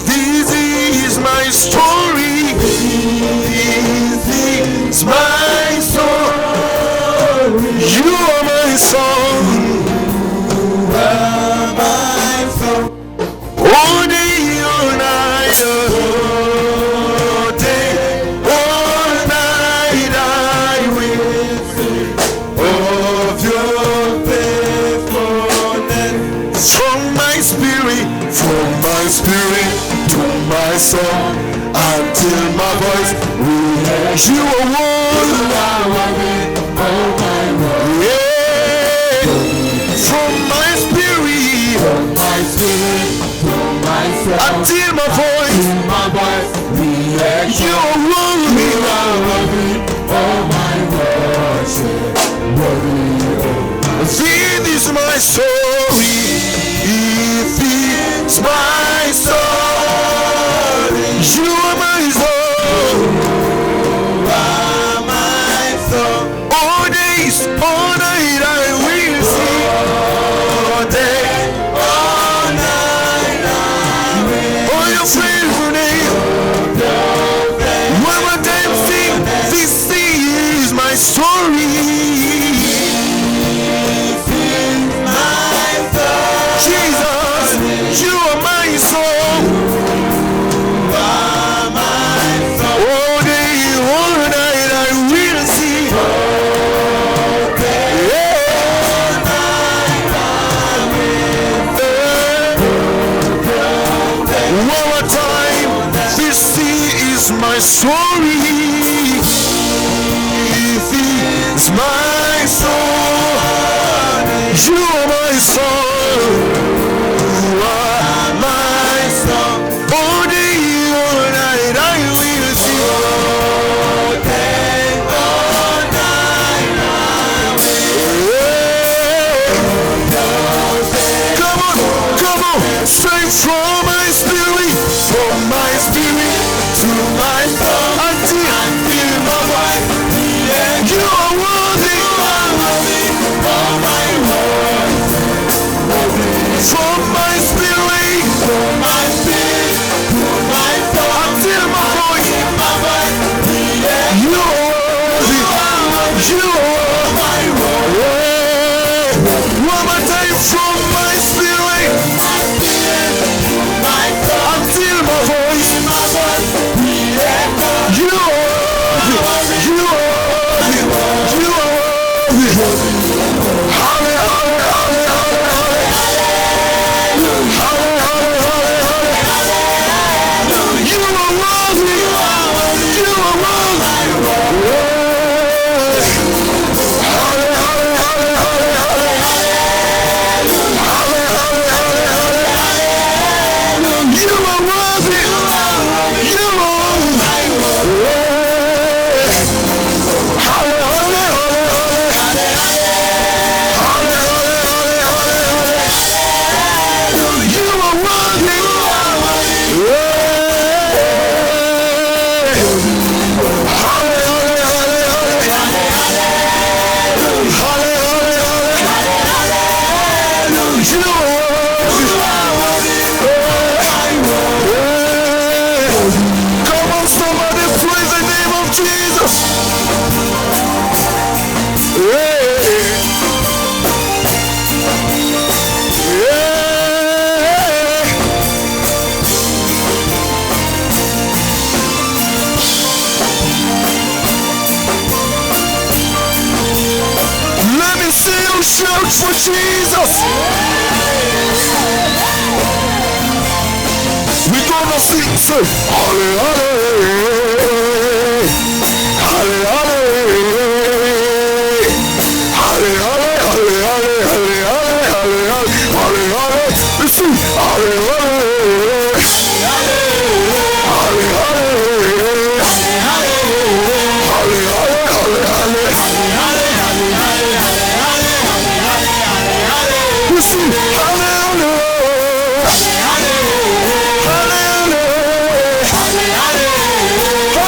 This is my story. This is my song. You are my song. You are my song. All day, all night, all day, all night, I will sing of your faithfulness. From my spirit to my soul, until my voice will you are worthy, oh my Lord. Yeah. From my spirit to my soul, until my voice you are worthy, oh my Lord. This is my story. It's my soul. You are my soul. You are my soul. All days, all night I will sing. All day, all night I will. Oh, your faithful name. One more time sing. This is my story. Jesus, you are my soul. You are my soul. All day, all night I will sing. All day, all night I will sing. One more time, this is my story. This is my soul. You are my soul. You are my song. All day, all night I will sing. All day, all night I will. Come on, straight from my spirit to my soul, until my wife. You are worthy, oh my Lord. From my spirit to my soul, until my voice, you are worthy, you are my Lord. One more time, from my spirit until my voice, you are worthy, you are worthy, you are worthy. Hallelujah. Shout for Jesus. We're gonna sing, say, hallelujah, hallelujah, hallelujah, hallelujah, hallelujah. Listen, hallelujah, hallelujah, listen, hallelujah, hallelujah.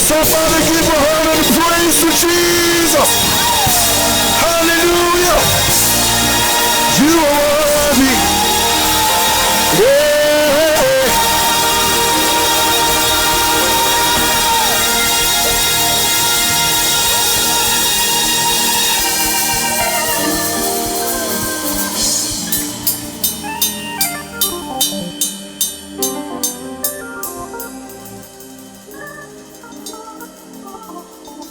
Somebody give a hand and praise to Jesus. Hallelujah. You are